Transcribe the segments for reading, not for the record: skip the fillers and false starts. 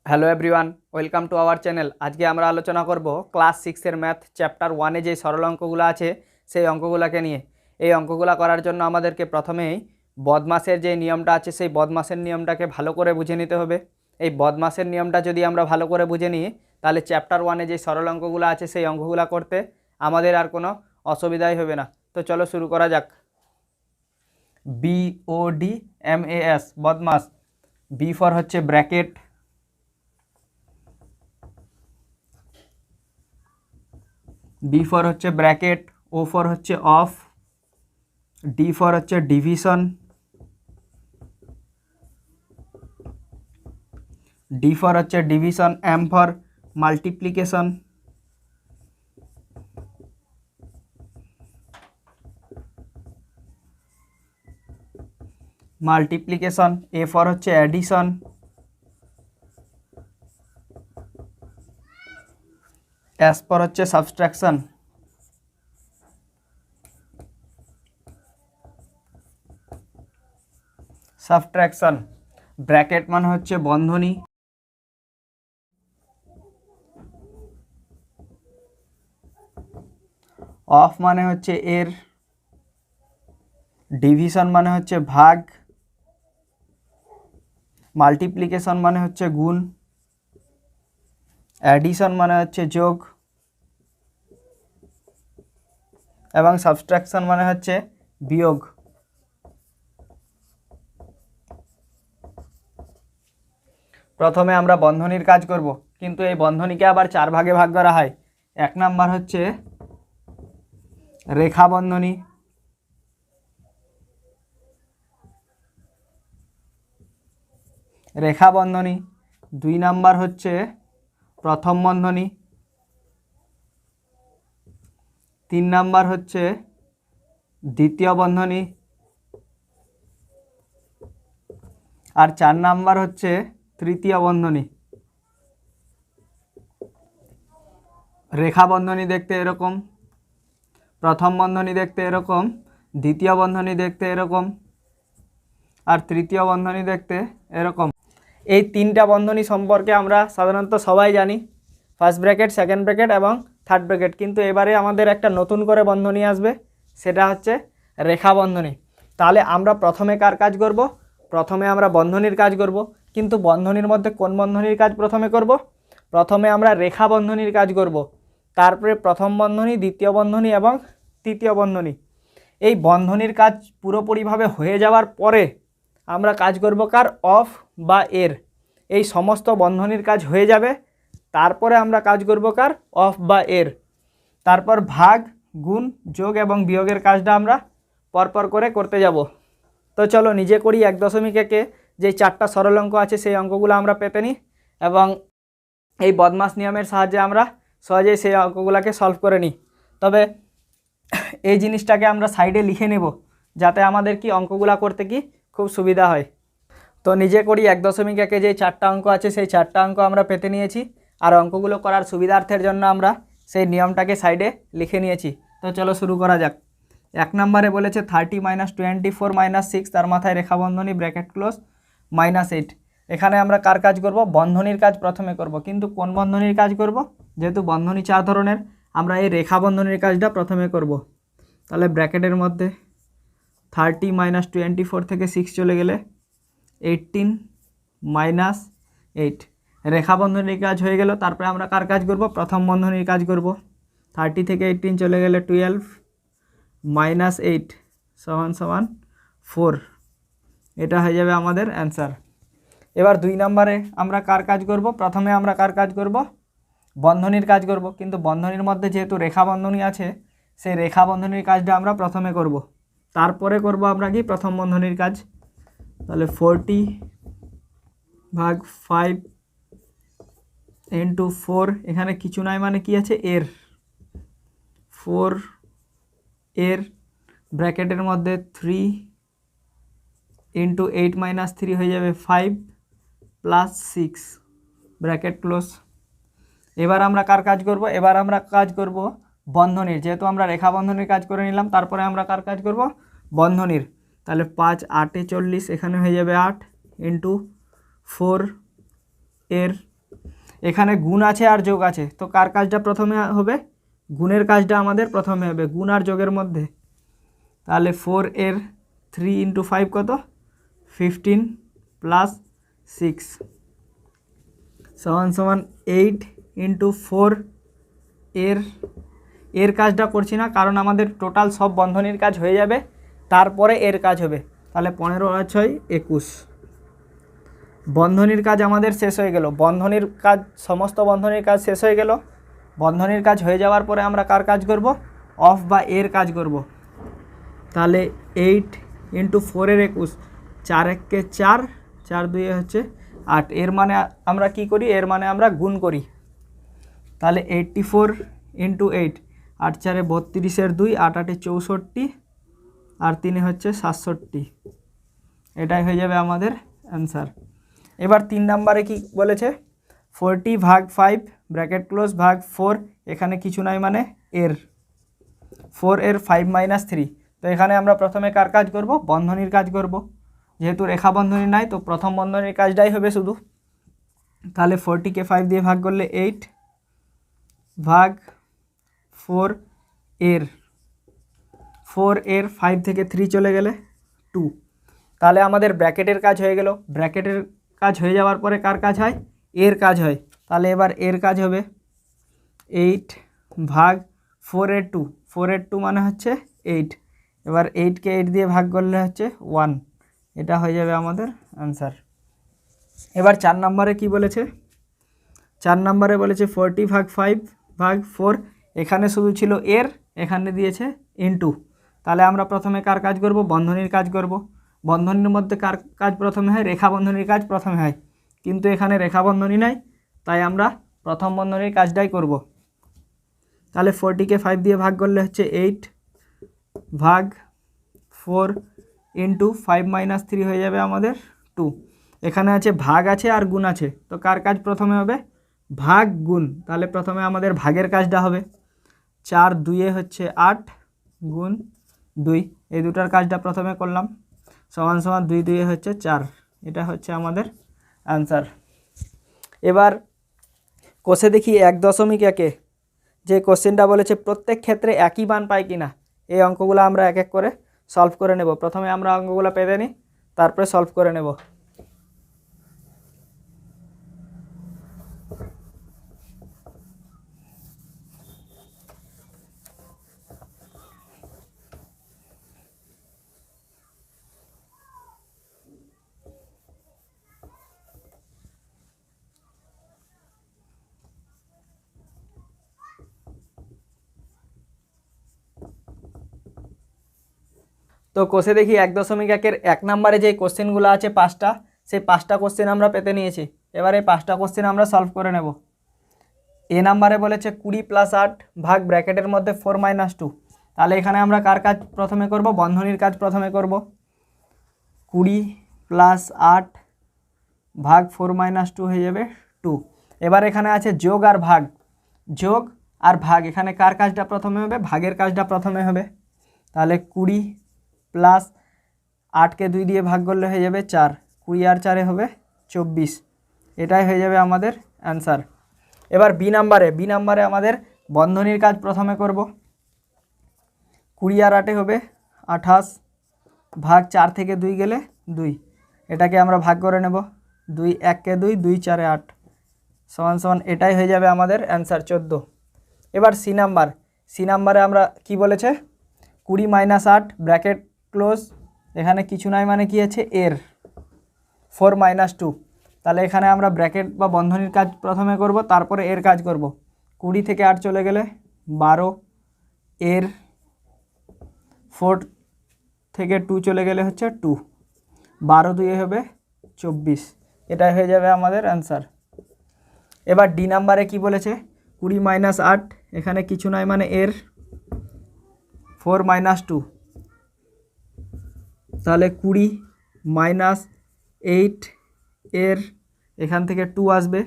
Hello everyone, welcome to our channel. আজকে আমরা আলোচনা করব ক্লাস 6-এর ম্যাথ চ্যাপ্টার 1-এ যে সরল অঙ্কগুলো আছে সেই অঙ্কগুলোকে নিয়ে। এই অঙ্কগুলো করার জন্য আমাদেরকে প্রথমেই বদমাসের যে নিয়মটা আছে সেই বদমাসের নিয়মটাকে ভালো করে বুঝে নিতে হবে। এই বদমাসের নিয়মটা যদি আমরা ভালো করে বুঝে নিই তাহলে চ্যাপ্টার 1-এ যে সরল অঙ্কগুলো আছে সেই অঙ্কগুলো করতে আমাদের আর কোনো অসুবিধাই হবে না। তো চলো শুরু করা যাক। BODMAS BODMAS. বি ফর হচ্ছে ব্র্যাকেট, বি ফর হচ্ছে ব্র্যাকেট, ও ফর হচ্ছে অফ, ডি ফর হচ্ছে ডিভিশন, ডি ফর হচ্ছে division, M for multiplication, multiplication, A for হচ্ছে অ্যাডিশন, এস ফর হচ্ছে সাবট্রাকশন, সাবট্রাকশন। ব্র্যাকেট মানে হচ্ছে বন্ধনী, অফ মানে হচ্ছে এর, ডিভিশন মানে হচ্ছে ভাগ, মাল্টিপ্লিকেশন মানে হচ্ছে গুণ, অ্যাডিশন মানে হচ্ছে যোগ এবং সাবট্রাকশন মানে হচ্ছে বিয়োগ। প্রথমে আমরা বন্ধনীর কাজ করব, কিন্তু এই বন্ধনীকে আবার 4 ভাগে ভাগ করা হয়। 1 নাম্বার হচ্ছে রেখা বন্ধনী, রেখা বন্ধনী। 2 নাম্বার হচ্ছে প্রথম বন্ধনী, 3 নাম্বার হচ্ছে দ্বিতীয় বন্ধনী, আর 4 নাম্বার হচ্ছে তৃতীয় বন্ধনী। রেখা বন্ধনী দেখতে এরকম, প্রথম বন্ধনী দেখতে এরকম, দ্বিতীয় বন্ধনী দেখতে এরকম, আর তৃতীয় বন্ধনী দেখতে এরকম। এই 3টা বন্ধনী সম্পর্কে আমরা সাধারণত সবাই জানি, ফার্স্ট ব্র্যাকেট, সেকেন্ড ব্র্যাকেট এবং থার্ড ব্র্যাকেট। কিন্তু এবারে আমাদের একটা নতুন করে বন্ধনী আসবে, সেটা হচ্ছে রেখা বন্ধনী। তাহলে আমরা প্রথমে কার কাজ করব? প্রথমে আমরা বন্ধনীর কাজ করব। কিন্তু বন্ধনীর মধ্যে কোন বন্ধনীর কাজ প্রথমে করব? প্রথমে আমরা রেখা বন্ধনীর কাজ করব, তারপরে প্রথম বন্ধনী, দ্বিতীয় বন্ধনী এবং তৃতীয় বন্ধনী। এই বন্ধনীর কাজ পুরোপুরিভাবে হয়ে যাওয়ার পরে আমরা কাজ করব কার? অফ বা এর। এই সমস্ত বন্ধনীর কাজ হয়ে যাবে, তারপরে আমরা কাজ করব কার? অফ বা এর। তারপর ভাগ, গুণ, যোগ এবং বিয়োগের কাজটা আমরা পরপর করে করতে যাব। তো চলো নিজে করি 1.1-এ যে 4টা সরল অঙ্ক আছে সেই অঙ্কগুলো আমরা পেতে নিই এবং এই বদমাস নিয়মের সাহায্যে আমরা সহজেই সেই অঙ্কগুলোকে সলভ করে নিই। তবে এই জিনিসটাকে আমরা সাইডে লিখে নেব, যাতে আমাদের কি অঙ্কগুলো করতে কি খুব সুবিধা হয়। তো নিজে করি 1.1-এ যে 4টা অঙ্ক আছে সেই 4টা অঙ্ক আমরা পেতে নিয়েছি, আর অঙ্কগুলো করার সুবিধার্থের জন্য আমরা সেই নিয়মটাকে সাইডে লিখে নিয়েছি। তো চলো শুরু করা যাক। 1 নম্বরে বলেছে 30 - 24 - 6, তার মাথায় রেখা বন্ধনী, ব্র্যাকেট ক্লোজ, -8। এখানে আমরা কার কাজ করব? বন্ধনীর কাজ প্রথমে করব। কিন্তু কোন বন্ধনীর কাজ করব? যেহেতু বন্ধনী 4 ধরনের, আমরা এই রেখা বন্ধনীর কাজটা প্রথমে করব। তাহলে ব্র্যাকেটের মধ্যে 30 - 24 থেকে 6 চলে গেলে 18 - 8। রেখা বন্ধনীর কাজ হয়ে গেল। তারপরে আমরা কার কাজ করব? প্রথম বন্ধনীর কাজ করব। 30 থেকে 18 চলে গেলে 12 - 8 = 4। এটা হয়ে যাবে আমাদের অ্যান্সার। এবার 2 নম্বরে আমরা কার কাজ করব? প্রথমে আমরা কার কাজ করব? বন্ধনীর কাজ করব। কিন্তু বন্ধনীর মধ্যে যেহেতু রেখা বন্ধনী আছে, সেই রেখা বন্ধনীর কাজটা আমরা প্রথমে করব। তারপরে করব আমরা কি? প্রথম বন্ধনীর কাজ। তাহলে 40/5 × 4, এখানে কিছু নাই মানে কি আছে? এর। 4 এর, ব্র্যাকেটের মধ্যে 3 × 8 - 3 হয়ে যাবে 5 + 6, ব্র্যাকেট ক্লোজ। এবার আমরা কার কাজ করব? এবার আমরা কাজ করব বন্ধনীর। যেহেতু আমরা রেখা বন্ধনীর কাজ করে নিলাম, তারপরে আমরা কার কাজ করব? বন্ধনীর। তাহলে 5 × 8 = 40, এখানে হয়ে যাবে 8 × 4 এর এখানে গুণ আছে আর যোগ আছে, তো কার কাজটা প্রথমে হবে? গুণের কাজটা আমাদের প্রথমে হবে, গুণ আর যোগের মধ্যে। তাহলে 4 এর 3 × 5 কত? 15 + 6 = 8 × 4 এর কাজটা করছি না, কারণ আমাদের টোটাল সব বন্ধনীর কাজ হয়ে যাবে, তারপরে এর কাজ হবে। তাহলে 15 আর 6 21। বন্ধনীর কাজ আমাদের শেষ হয়ে গেল, বন্ধনীর কাজ, সমস্ত বন্ধনীর কাজ শেষ হয়ে গেল। বন্ধনীর কাজ হয়ে যাওয়ার পরে আমরা কার কাজ করব? অফ বা এর কাজ করব। তাহলে 8 × 4 এর 21, 4 × 1 = 4, 4 × 2 হচ্ছে 8। এর মানে আমরা কি করি? এর মানে আমরা গুণ করি। তাহলে 84 × 8, 8 × 4 = 32 এর 2, 8 × 8 = 64, আর 3 হচ্ছে 67। এটাই হয়ে যাবে আমাদের অ্যান্সার। এবার 3 নম্বরে কি বলেছে? 40 ভাগ 5 ব্র্যাকেট ক্লোজ ভাগ 4, এখানে কিছু নাই মানে এর 4 এর 5 - 3। তো এখানে আমরা প্রথমে কার কাজ করব? বন্ধনীর কাজ করব। যেহেতু রেখা বন্ধনী নাই, তো প্রথম বন্ধনীর কাজটাই হবে শুধু। তাহলে 40-কে 5 দিয়ে ভাগ করলে 8 ভাগ 4 এর 5 থেকে 3 চলে গেলে 2। তাহলে আমাদের ব্র্যাকেটের কাজ হয়ে গেল। ব্র্যাকেটের কাজ হয়ে যাওয়ার পরে কার কাজ হয়? এর কাজ হয়। তাহলে এবার এর কাজ হবে 8 ভাগ 4 এর 2, 4 এর 2 মানে হচ্ছে 8। এবার 8-কে 8 দিয়ে ভাগ করলে হচ্ছে 1। এটা হয়ে যাবে আমাদের অ্যান্সার। এবার 4 নম্বরে কি বলেছে? 4 নম্বরে বলেছে 40 ভাগ 5 ভাগ 4, এখানে শুধু ছিল এর, এখানে দিয়েছে ইনটু। তাহলে আমরা প্রথমে কার কাজ করব? বন্ধনীর কাজ করব। বন্ধনীর মধ্যে কার কাজ প্রথমে হয়? রেখা বন্ধনীর কাজ প্রথমে হয়, কিন্তু এখানে রেখা বন্ধনী নাই, তাই আমরা প্রথম বন্ধনীর কাজটাই করব। তাহলে 40-কে 5 দিয়ে ভাগ করলে হচ্ছে 8 ভাগ 4 × 5 - 3 হয়ে যাবে আমাদের 2। এখানে আছে ভাগ আছে আর গুণ আছে, তো কার কাজ প্রথমে হবে? ভাগ গুণ। তাহলে প্রথমে আমাদের ভাগের কাজটা হবে। 4 × 2 হচ্ছে 8 গুণ 2, এই দুটার কাজটা প্রথমে করলাম, সমান 2 × 2 হচ্ছে 4। এটা হচ্ছে আমাদের অ্যান্সার। এবার কোষে দেখি 1.1-এ যে কোশ্চেনটা বলেছে প্রত্যেক ক্ষেত্রে একই মান পাই কিনা, এই অঙ্কগুলো আমরা এক এক করে সলভ করে নেব। প্রথমে আমরা অঙ্কগুলো পেতে নিই, তারপরে সলভ করে নেব। তো কোষে দেখি 1.1-এর 1 নম্বরে যে কোশ্চেনগুলো আছে 5টা, সেই 5টা কোশ্চেন আমরা পেতে নিয়েছি। এবার এই 5টা কোশ্চেন আমরা সলভ করে নেব। এ নাম্বারে বলেছে 20 + 8 ভাগ ব্র্যাকেটের মধ্যে 4 - 2। তাহলে এখানে আমরা কার কাজ প্রথমে করব? বন্ধনীর কাজ প্রথমে করব। 20 + 8 ভাগ 4 - 2 হয়ে যাবে 2। এবার এখানে আছে যোগ আর ভাগ, যোগ আর ভাগ, এখানে কার কাজটা প্রথমে হবে? ভাগের কাজটা প্রথমে হবে। তাহলে 20 + 8-কে 2 দিয়ে ভাগ করলে হয়ে যাবে 4, 20 আর 4 হবে 24। এটাই হয়ে যাবে আমাদের অ্যান্সার। এবার বি নাম্বারে আমাদের বন্ধনীর কাজ প্রথমে করব। 20 আর 8 হবে 28 ভাগ 4 থেকে 2 গেলে 2, এটাকে আমরা ভাগ করে নেব। 2 × 1-কে 2, 2 × 4 = 8 সমান এটাই হয়ে যাবে আমাদের অ্যান্সার 14। এবার সি নাম্বারে আমরা কি বলেছে? 20 - 8 ব্র্যাকেট ক্লোজ, এখানে কিছু নাই মানে কি আছে? এর 4 - 2। তাহলে এখানে আমরা ব্র্যাকেট বা বন্ধনীর কাজ প্রথমে করব, তারপরে এর কাজ করব। 20 থেকে 8 চলে গেলে 12, এর 4 থেকে 2 চলে গেলে হচ্ছে 2, 12 × 2 হবে 24। এটাই হয়ে যাবে আমাদের অ্যান্সার। এবার ডি নাম্বারে কি বলেছে? 20 - 8, এখানে কিছু নাই মানে এর 4 - 2। তাহলে 20 - 8 এর এখান থেকে 2 আসবে,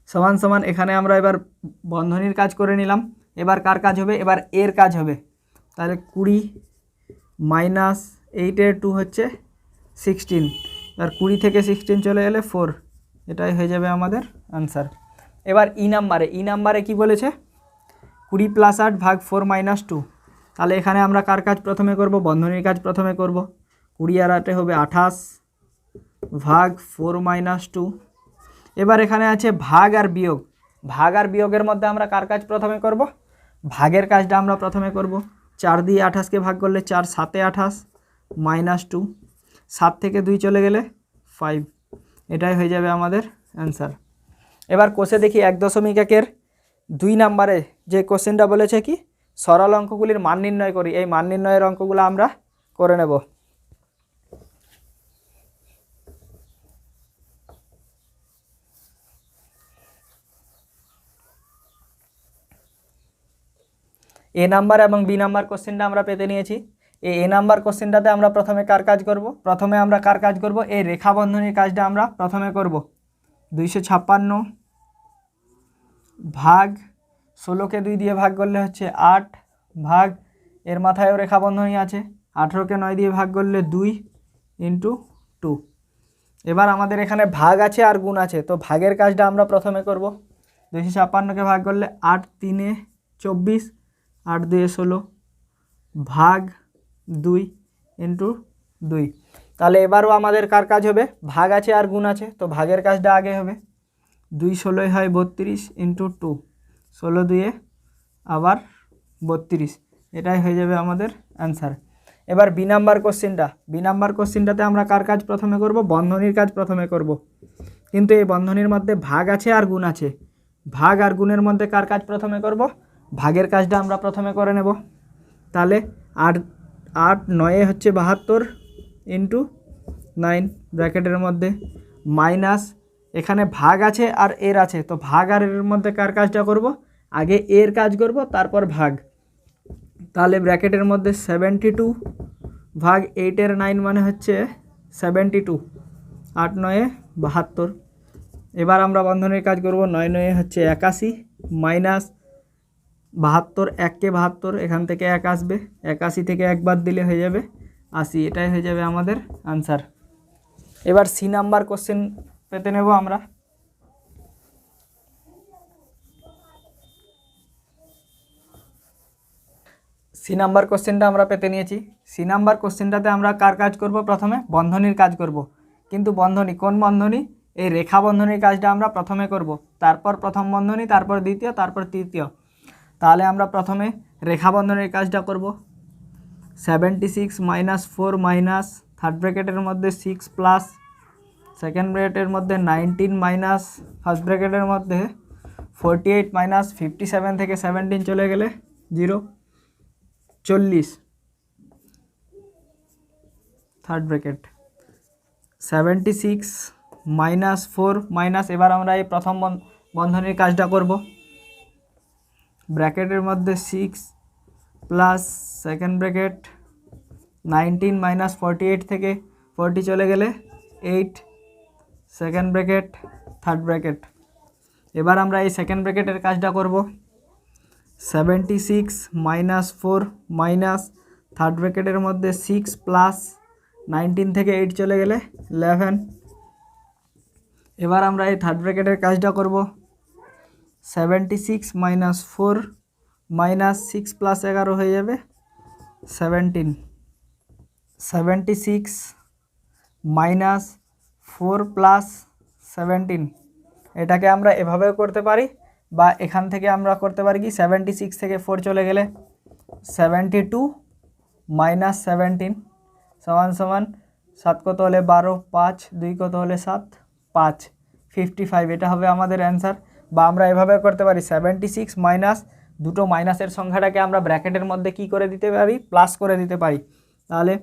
সমান এখানে আমরা এবার বন্ধনীর কাজ করে নিলাম। এবার কার কাজ হবে? এবার এর কাজ হবে। তাহলে 20 - 8 এর 2 হচ্ছে 16, আর 20 থেকে 16 চলে গেলে 4, এটাই হয়ে যাবে আমাদের অ্যান্সার। এবার ই নাম্বারে কি বলেছে 20 + 8 ভাগ 4 - 2। তাহলে এখানে আমরা কার কাজ প্রথমে করব, বন্ধনীর কাজ প্রথমে করব। 20 আর 8 হবে 28 ভাগ 4 - 2। এবার এখানে আছে ভাগ আর বিয়োগ। ভাগ আর বিয়োগের মধ্যে আমরা কার কাজ প্রথমে করব, ভাগের কাজটা আমরা প্রথমে করব। 4 দিয়ে 28কে ভাগ করলে 4 × 7 = 28 -2। 7 থেকে 2 চলে গেলে 5। এটাই হয়ে যাবে আমাদের অ্যান্সার। এবার কোষে দেখি 1.1-এর 2 নাম্বারে যে কোশ্চেনটা বলেছে কি সরল অঙ্কগুলির মান নির্ণয় করি। এই মান নির্ণয়ের অঙ্কগুলো আমরা করে নেব। এ নাম্বার এবং বি নাম্বার কোশ্চেনটা আমরা পেতে নিয়েছি। এ নাম্বার কোশ্চেনটাতে আমরা প্রথমে কার কাজ করব, প্রথমে আমরা কার কাজ করব, এই রেখা বন্ধনীর কাজটা আমরা প্রথমে করব। 256 ভাগ 16কে 2 দিয়ে ভাগ করলে হচ্ছে 8 ভাগ এর মাথায়ও রেখা বন্ধনী আছে 18কে 9 দিয়ে ভাগ করলে 2 × 2। এবার আমাদের এখানে ভাগ আছে আর গুণ আছে, তো ভাগের কাজটা আমরা প্রথমে করব। 256কে ভাগ করলে 8 × 3 = 24, 8 × 2 = 16 ভাগ 2 × 2। তাহলে এবারও আমাদের কার কাজ হবে, ভাগ আছে আর গুণ আছে, তো ভাগের কাজটা আগে হবে। 2 × 16 হয় 32 × 2, 16 × 2 আবার 32। এটাই হয়ে যাবে আমাদের অ্যান্সার। এবার বি নাম্বার কোশ্চেনটাতে আমরা কার কাজ প্রথমে করব, বন্ধনীর কাজ প্রথমে করব। কিন্তু এই বন্ধনীর মধ্যে ভাগ আছে আর গুণ আছে, ভাগ আর গুণের মধ্যে কার কাজ প্রথমে করব, ভাগের কাজটা আমরা প্রথমে করে নেব। তাহলে 8 9 হচ্ছে 72 × 9 ব্র্যাকেটের মধ্যে মাইনাস এখানে ভাগ আছে আর এর আছে, তো ভাগ আর এর মধ্যে কার কাজটা করব, আগে এর কাজ করব তারপর ভাগ। তাহলে ব্র্যাকেটের মধ্যে 72 ভাগ 8-এর 9 মানে হচ্ছে 72, 8 9 72। এবার আমরা বন্ধনীর কাজ করব। 9 9 হচ্ছে 81 মাইনাস 72, 1কে 72, এখান থেকে 1 আসবে, 81 থেকে 1 বাদ দিলে হয়ে যাবে 80। এটাই হয়ে যাবে আমাদের আনসার। এবার সি নাম্বার কোশ্চেন পেতে নেব আমরা। সি নাম্বার কোশ্চেনটা আমরা পেতে নিয়েছি। সি নাম্বার কোশ্চেনটাতে আমরা কার কাজ করব, প্রথমে বন্ধনীর কাজ করব। কিন্তু বন্ধনী কোন বন্ধনী, এই রেখা বন্ধনীর কাজটা আমরা প্রথমে করব, তারপর প্রথম বন্ধনী, তারপর দ্বিতীয়, তারপর তৃতীয়। তাহলে আমরা প্রথমে রেখা বন্ধনীর কাজটা করব। 76 - 4 মাইনাস থার্ড ব্র্যাকেটের মধ্যে 6 প্লাস সেকেন্ড ব্র্যাকেটের মধ্যে 19 মাইনাস ফার্স্ট ব্র্যাকেটের মধ্যে 48 মাইনাস 57 থেকে 17 চলে গেলে 0, 40 থার্ড ব্র্যাকেট 76 - 4 মাইনাস, এবার আমরা এই প্রথম বন্ধনীর কাজটা করব। ব্র্যাকেটের মধ্যে 6 প্লাস সেকেন্ড ব্র্যাকেট 19 মাইনাস 48 থেকে 40 চলে গেলে 8 সেকেন্ড ব্র্যাকেট থার্ড ব্র্যাকেট। এবার আমরা এই সেকেন্ড ব্র্যাকেটের কাজটা করব। 76 - 4 মাইনাস থার্ড ব্র্যাকেটের মধ্যে 6 প্লাস 19 থেকে 8 চলে গেলে 11। এবার আমরা এই থার্ড ব্র্যাকেটের কাজটা করব। 76 - 4 মাইনাস 6 প্লাস 11 হয়ে যাবে 17। 76 - 4 প্লাস 17, এটাকে আমরা এভাবেও করতে পারি, বা এখান থেকে আমরা করতে পারি কি 76 থেকে 4 চলে গেলে 72 মাইনাস 17 সমান সমান 7 কত হলে 12, 5 2 কত হলে 7, 5 55। এটা হবে আমাদের অ্যান্সার। বা আমরা এভাবে করতে পারি 76 মাইনাস দুটো মাইনাসের সংখ্যাটাকে আমরা ব্র্যাকেটের মধ্যে কি করে দিতে পারি, প্লাস করে দিতে পারি। তাহলে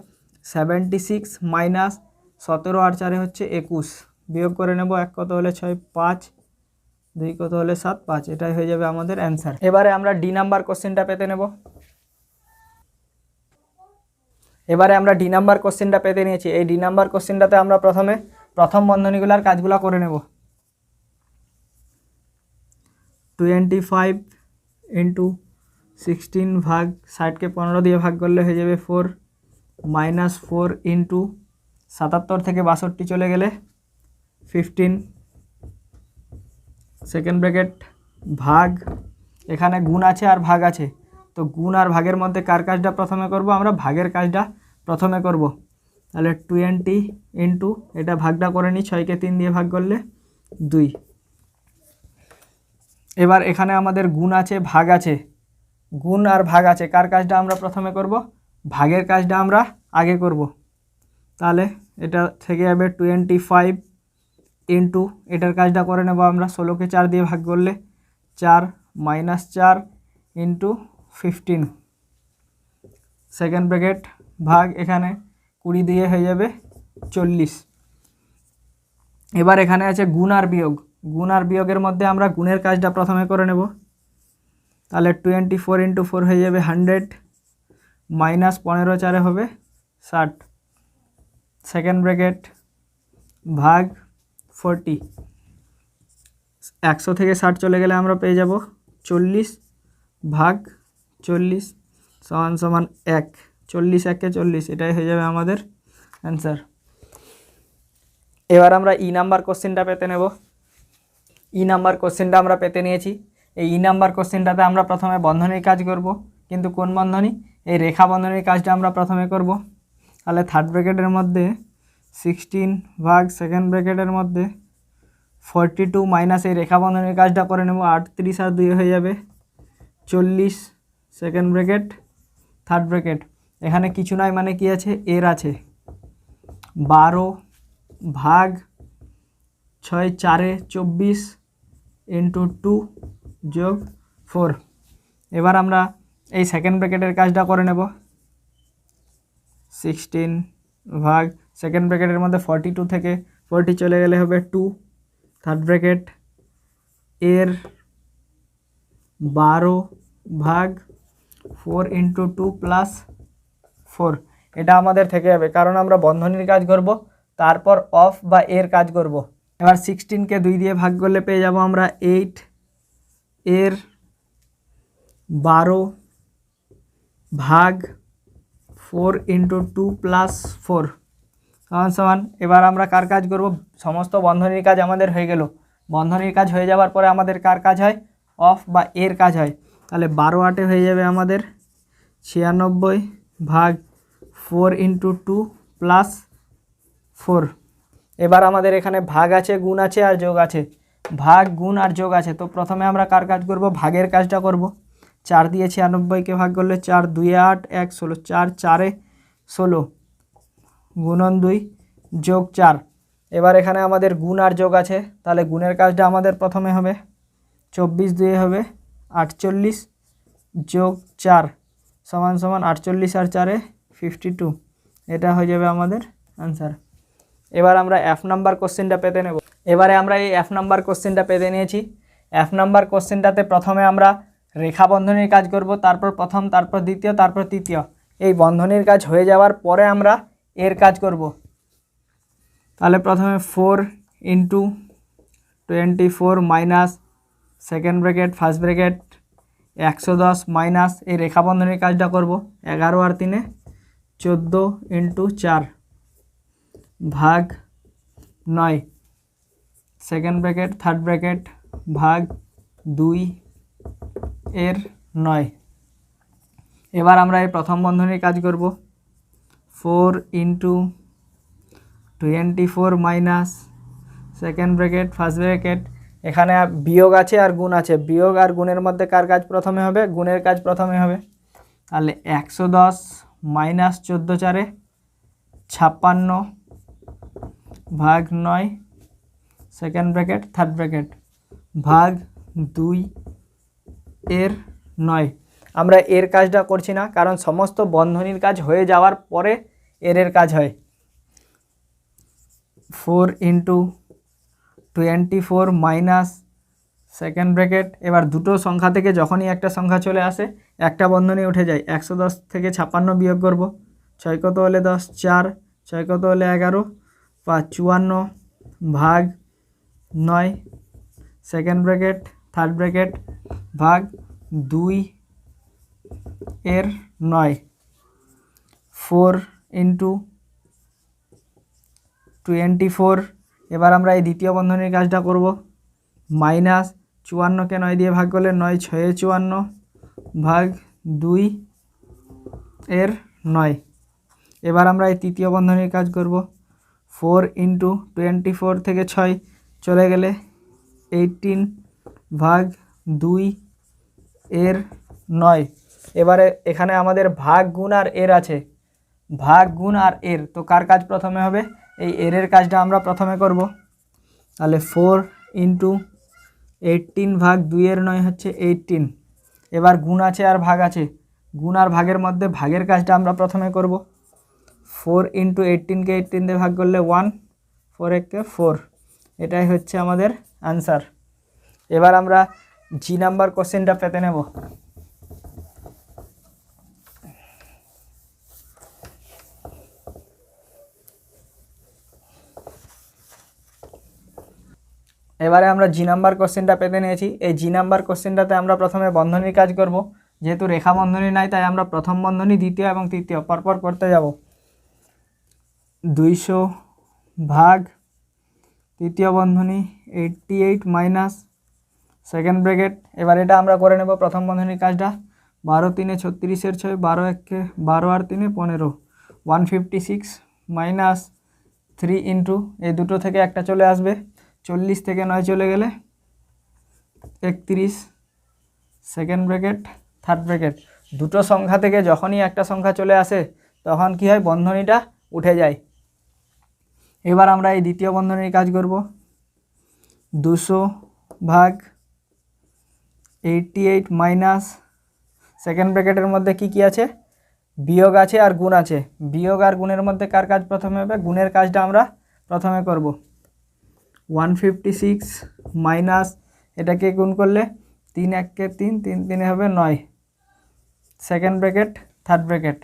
76 মাইনাস 17 আর 4 হচ্ছে 21, বিয়োগ করে নেব 1 কত হলে 6, 5 2 কত হলে 7, 5। এটাই হয়ে যাবে আমাদের অ্যান্সার। এবারে আমরা ডি নাম্বার কোশ্চেনটা পেতে নেব। এবারে আমরা ডি নাম্বার কোশ্চেনটা পেতে নিয়েছি। এই ডি নাম্বার কোশ্চেনটাতে আমরা প্রথমে প্রথম বন্ধনীগুলোর কাজগুলো করে নেব। 25 × 16 ভাগ 60কে 15 দিয়ে ভাগ করলে হয়ে যাবে 4 মাইনাস 4 × 77 থেকে 62 চলে গেলে 15 সেকেন্ড ব্র্যাকেট ভাগ, এখানে গুণ আছে আর ভাগ আছে, তো গুণ আর ভাগের মধ্যে কার কাজটা প্রথমে করব, আমরা ভাগের কাজটা প্রথমে করব। তাহলে 20 ইন্টু, এটা ভাগটা করে নিই, 6কে 3 দিয়ে ভাগ করলে 2। এবার এখানে আমাদের গুণ আছে ভাগ আছে, গুণ আর ভাগ আছে, কার কাজটা আমরা প্রথমে করব, ভাগের কাজটা আমরা আগে করব। তাহলে এটা থেকে যাবে 25 ইন্টু, এটার কাজটা করে নেব আমরা, 16কে 4 দিয়ে ভাগ করলে 4 মাইনাস 4 ইন্টু 15, সেকেন্ড ব্র্যাকেট ভাগ, এখানে 20 দিয়ে হয়ে যাবে 40। এবার এখানে আছে গুণ আর বিয়োগ, গুণ আর বিয়োগের মধ্যে আমরা গুণের কাজটা প্রথমে করে নেব। তাহলে 24 ইন্টু 4 হয়ে যাবে 100, মাইনাস 15 4 হবে 60, সেকেন্ড ব্র্যাকেট ভাগ 40, 100 থেকে 60 চলে গেলে আমরা পেয়ে যাব 40 ভাগ 40 সমান সমান 1, 40 1 40, এটাই হয়ে যাবে আমাদের অ্যান্সার। এবার আমরা নাম্বার কোশ্চেনটা পেতে নেব। নাম্বার কোশ্চেনটা আমরা পেতে নিয়েছি। এই নাম্বার কোশ্চেনটাতে আমরা প্রথমে বন্ধনীর কাজ করব, কিন্তু কোন বন্ধনী, এই রেখা বন্ধনীর কাজটা আমরা প্রথমে করব। তাহলে থার্ড ব্র্যাকেটের মধ্যে 16 ভাগ সেকেন্ড ব্র্যাকেটের মধ্যে 42 মাইনাস এই রেখা বন্ধনীর কাজটা করে নেব, 38 আর 2 হয়ে যাবে 40, সেকেন্ড ব্র্যাকেট থার্ড ব্র্যাকেট, এখানে কিছু নয় মানে কি আছে, এর আছে 12 ভাগ 6 4 24 ইন্টু 2 যোগ 4। এবার আমরা এই সেকেন্ড ব্র্যাকেটের কাজটা করে নেব, 16 ভাগ সেকেন্ড ব্র্যাকেটের মধ্যে 42 থেকে 40 চলে গেলে হবে 2, থার্ড ব্র্যাকেট এর 12 ভাগ 4 ইন্টু 2 প্লাস 4, এটা আমাদের থেকে যাবে কারণ আমরা বন্ধনীর কাজ করব, তারপর অফ বা এর কাজ করব। এবার 16কে 2 দিয়ে ভাগ করলে পেয়ে যাব আমরা 8 এর 12 ভাগ 4 ইন্টু 2 প্লাস 4 সমান সমান, এবার আমরা কার কাজ করব, সমস্ত বন্ধনীর কাজ আমাদের হয়ে গেল। বন্ধনীর কাজ হয়ে যাওয়ার পরে আমাদের কার কাজ হয়, অফ বা এর কাজ হয়। তাহলে 12 8 হয়ে যাবে আমাদের 96 ভাগ 4 ইন্টু 2 প্লাস 4। এবার আমাদের এখানে ভাগ আছে, গুণ আছে আর যোগ আছে, ভাগ গুণ আর যোগ আছে, তো প্রথমে আমরা কার কাজ করব, ভাগের কাজটা করব। 4 দিয়ে 96কে ভাগ করলে 4 2 8 1 16, 4 4 16 গুণন 2 যোগ 4। এবার এখানে আমাদের গুণ আর যোগ আছে, তাহলে গুণের কাজটা আমাদের প্রথমে হবে, 24 2 হবে 48 যোগ 4 সমান সমান 48 আর 4 52, এটা হয়ে যাবে আমাদের আনসার। এবার আমরা F নাম্বার কোশ্চেনটা পেতে নেব। এবারে আমরা এই F নাম্বার কোশ্চেনটা পেতে নিয়েছি। F নাম্বার কোশ্চেনটাতে প্রথমে আমরা রেখা বন্ধনীর কাজ করব, তারপর প্রথম, তারপর দ্বিতীয়, তারপর তৃতীয়। এই বন্ধনীর কাজ হয়ে যাওয়ার পরে আমরা এর কাজ করব। তাহলে প্রথমে 4 into 24 minus second bracket first bracket 110 minus এই রেখা বন্ধনীর কাজটা করব, 11 আর 3 14 ইন্টু 4 ভাগ 9, সেকেন্ড ব্র্যাকেট থার্ড ব্র্যাকেট ভাগ 2 এর 9। এবার আমরা এই প্রথম বন্ধনীর কাজ করব, 4 into 24 minus second bracket first bracket, এখানে বিয়োগ আছে আর গুণ আছে, বিয়োগ আর গুণের মধ্যে কার কাজ প্রথমে হবে, গুণের কাজ প্রথমে হবে। তাহলে 110 মাইনাস 14 4 56 ভাগ 9, সেকেন্ড ব্র্যাকেট থার্ড ব্র্যাকেট ভাগ 2 এর 9। আমরা এর কাজটা করছি না, কারণ সমস্ত বন্ধনীর কাজ হয়ে যাওয়ার পরে এর কাজ হয়। 4 ইন্টু 24 মাইনাস সেকেন্ড ব্র্যাকেট, এবার দুটো সংখ্যা থেকে যখনই একটা সংখ্যা চলে আসে একটা বন্ধনী উঠে যায়, 110 থেকে 56 বিয়োগ করব, 6 কত হলে 10 4, 6 কত হলে 11 5 54 ভাগ 9, সেকেন্ড ব্র্যাকেট থার্ড ব্র্যাকেট ভাগ 2 এর 9। 4 ইন্টু 24, এবার আমরা এই দ্বিতীয় বন্ধনীর কাজটা করব, মাইনাস 54কে 9 দিয়ে ভাগ করলে 9 6 54 ভাগ 2 এর 9। এবার আমরা এই তৃতীয় বন্ধনীর কাজ করব। 4 ইন্টু 24 থেকে 6 চলে গেলে 18 ভাগ 2 এর 9। এবারে এখানে আমাদের ভাগ গুণ আর এর আছে, ভাগ গুণ আর এর, তো কার কাজ প্রথমে হবে? এই এর কাজটা আমরা প্রথমে করব। তাহলে 4 ইন্টু 18 ভাগ 2 এর 9 হচ্ছে 18। এবার গুণ আছে আর ভাগ আছে, গুণ আর ভাগের মধ্যে ভাগের কাজটা আমরা প্রথমে করব। 4 ইন্টু 18কে 18 দিয়ে ভাগ করলে 1, 4 1কে 4, এটাই হচ্ছে আমাদের অ্যান্সার। এবার আমরা জি নাম্বার কোশ্চেনটা পেতে নেব। এবারে আমরা জি নাম্বার কোশ্চেনটা পেতে নিয়েছি। এই জি নাম্বার কোশ্চেনটাতে আমরা প্রথমে বন্ধনীর কাজ করব। যেহেতু রেখা বন্ধনী নাই তাই আমরা প্রথম বন্ধনী, দ্বিতীয় এবং তৃতীয় পরপর করতে যাব। 200 ভাগ তৃতীয় বন্ধনী 88 মাইনাস সেকেন্ড ব্র্যাকেট। এবার এটা আমরা করে নেব প্রথম বন্ধনীর কাজটা। 12 3 36 6, 12 1 12 আর 3 15, 156 মাইনাস 3 ইন্টু এই দুটো থেকে একটা চলে আসবে, 40 থেকে 9 চলে গেলে 31 সেকেন্ড ব্র্যাকেট থার্ড ব্র্যাকেট। দুটো সংখ্যা থেকে যখনই একটা সংখ্যা চলে আসে তখন কি হয়? বন্ধনীটা উঠে যায়। এবার আমরা এই দ্বিতীয় বন্ধনীর কাজ করব। 200 ভাগ 88 মাইনাস সেকেন্ড ব্র্যাকেটের মধ্যে কি আছে? বিয়োগ আছে আর গুণ আছে। বিয়োগ আর গুণের মধ্যে কার কাজ প্রথমে হবে? গুণের কাজটা আমরা প্রথমে করব। 156 মাইনাস এটাকে গুণ করলে 3 1 3, 3 3 হবে 9 সেকেন্ড ব্র্যাকেট থার্ড ব্র্যাকেট।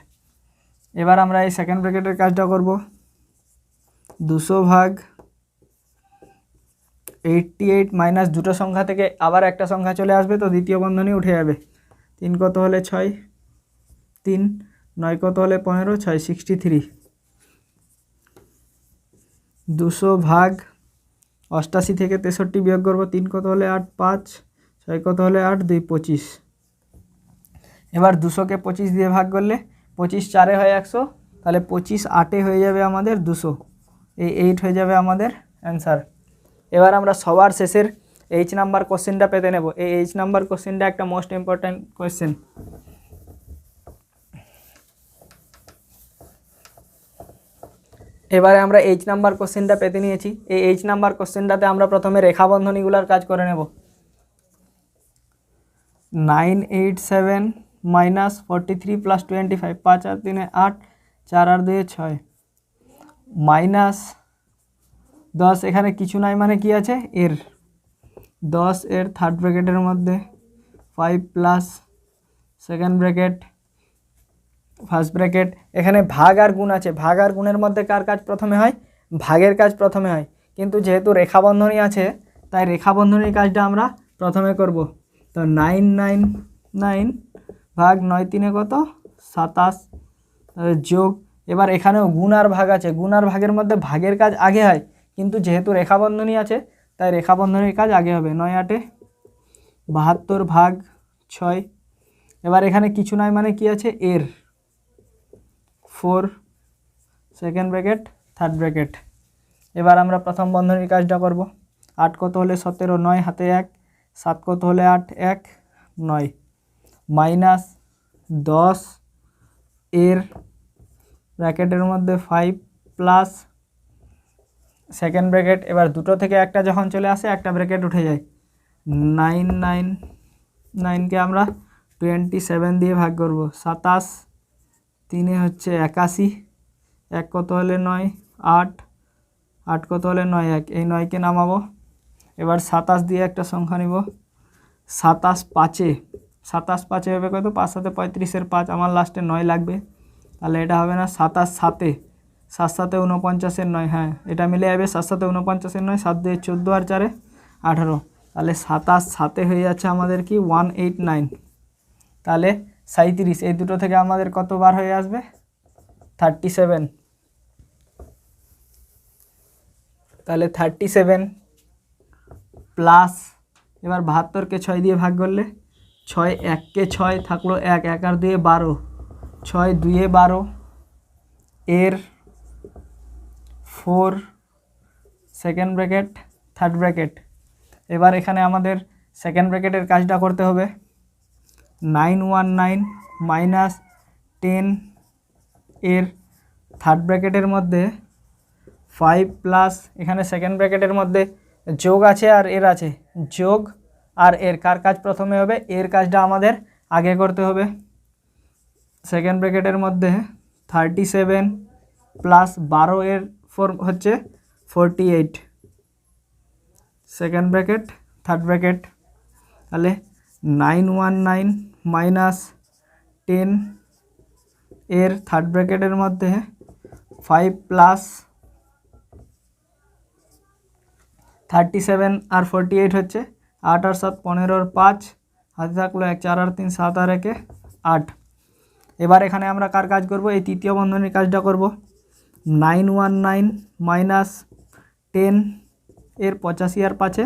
এবার আমরা এই সেকেন্ড ব্র্যাকেটের কাজটা করব। 200 ভাগ 88 মাইনাস দুটো সংখ্যা থেকে আবার একটা সংখ্যা চলে আসবে, তো দ্বিতীয় বন্ধনী উঠে যাবে। 3 কত হলে 6, 3 9 কত হলে 15, 6 63। 200 ভাগ 88 থেকে 63 বিয়োগ করব। 3 কত হলে 8, 5 6 কত হলে 8, 2 25। এবার 200কে 25 দিয়ে ভাগ করলে 25 4 হয় 100, তাহলে 25 8 হয়ে যাবে আমাদের 200। এই 8 হয়ে যাবে আমাদের অ্যান্সার। এবার আমরা সবার শেষের এইচ নাম্বার কোশ্চেনটা পেতে নেব। এই এইচ নাম্বার কোশ্চেনটা একটা মোস্ট ইম্পর্ট্যান্ট কোশ্চেন। এবারে আমরা এইচ নাম্বার কোশ্চেনটা পেতে নিয়েছি। এই এইচ নাম্বার কোশ্চেনটাতে আমরা প্রথমে রেখা বন্ধনীগুলোর কাজ করে নেব। 987 মাইনাস 43 প্লাস 25, 5 আর 3 8, 4 আর 2 6 মাইনাস 10। এখানে কিছু নাই মানে কি আছে? এর 10 এর থার্ড ব্র্যাকেটের মধ্যে 5 plus second bracket first bracket. এখানে ভাগ আর গুণ আছে, ভাগ আর গুণের মধ্যে কার কাজ প্রথমে হয়? ভাগের কাজ প্রথমে হয়, কিন্তু যেহেতু রেখা বন্ধনী আছে তাই রেখা বন্ধনীর কাজটা আমরা প্রথমে করব। তো 999 ভাগ 9 3 কত? 27 যোগ। এবার এখানেও গুণ আর ভাগ আছে, গুণ আর ভাগের মধ্যে ভাগের কাজ আগে হয়, কিন্তু যেহেতু রেখা বন্ধনী আছে তাই রেখা বন্ধনীর কাজ আগে হবে। 9 8 72 ভাগ 6। এবার এখানে কিছু নাই মানে কি আছে? এর 4 সেকেন্ড ব্র্যাকেট থার্ড ব্র্যাকেট। এবার আমরা প্রথম বন্ধনীর কাজটা করব। 8 কত হলে 17, 9 হাতে 1, 7 কত হলে 8, 1 9 মাইনাস 10 এর ব্র্যাকেটের মধ্যে 5 প্লাস সেকেন্ড ব্র্যাকেট। এবার দুটো থেকে একটা যখন চলে আসে একটা ব্র্যাকেট উঠে যায়। 999কে আমরা 27 দিয়ে ভাগ করব। 27 3 হচ্ছে 81, 1 কত হলে 9, 8 8 কত হলে 9 1, এই 9কে নামাবো। এবার 27 দিয়ে একটা সংখ্যা নিব। 27 5-এ 27 5-এ হবে কত? 5 7 35-এর 5, আমার লাস্টে 9 লাগবে, তাহলে এটা হবে না। 27 7-এ 7 7 49-এর 9, হ্যাঁ এটা মিলে যাবে। 7 7 49-এর 9, 7 2 14 আর 4 18, তাহলে 27 7-এ হয়ে যাচ্ছে আমাদের কি 189। তাহলে 37, এই দুটো থেকে আমাদের কত বার হয়ে আসবে? 37। তাহলে 37 প্লাস, এবার 72কে 6 দিয়ে ভাগ করলে 6 1কে 6 থাকলো 1, 1 আর 2 12, 6 2 12 এর 4 সেকেন্ড ব্র্যাকেট থার্ড ব্র্যাকেট। এবার এখানে আমাদের সেকেন্ড ব্র্যাকেটের কাজটা করতে হবে। 919 মাইনাস 10 এর থার্ড ব্র্যাকেটের মধ্যে 5 প্লাস, এখানে সেকেন্ড ব্র্যাকেটের মধ্যে যোগ আছে আর এর আছে, যোগ আর এর কার কাজ প্রথমে হবে? এর কাজটা আমাদের আগে করতে হবে। সেকেন্ড ব্র্যাকেটের মধ্যে 37 প্লাস 12 এর 4 হচ্ছে 48, সেকেন্ড ব্র্যাকেট থার্ড ব্র্যাকেট। তাহলে 919 মাইনাস 10 এর থার্ড ব্র্যাকেটের মধ্যে 5 প্লাস 37 আর 48 হচ্ছে 8 আর 7 15 আর 5 হাতে থাকলো 1, 4 আর 3 7 আর 1 8। এবার এখানে আমরা কার কাজ করব? এই তৃতীয় বন্ধনীর কাজটা করব। 919 মাইনাস 10 এর 85 আর 5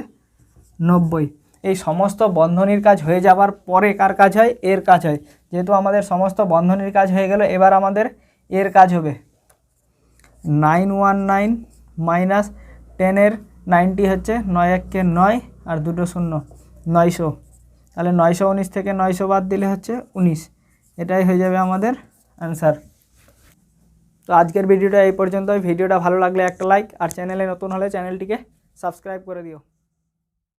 90। এই সমস্ত বন্ধনীর কাজ হয়ে যাবার পরে কার কাজ হয়? এর কাজ হয়। যেহেতু আমাদের সমস্ত বন্ধনীর কাজ হয়ে গেল, এবার আমাদের এর কাজ হবে। 919 মাইনাস 10 এর 90 হচ্ছে 9 1কে 9 আর 2 0, 900। তাহলে 919 থেকে 900 বাদ দিলে হচ্ছে 19। এটাই হয়ে যাবে আমাদের অ্যান্সার। তো আজকের ভিডিওটা এই পর্যন্তই। ভিডিওটা ভালো লাগলে একটা লাইক, আর চ্যানেলে নতুন হলে চ্যানেলটিকে সাবস্ক্রাইব করে দিও।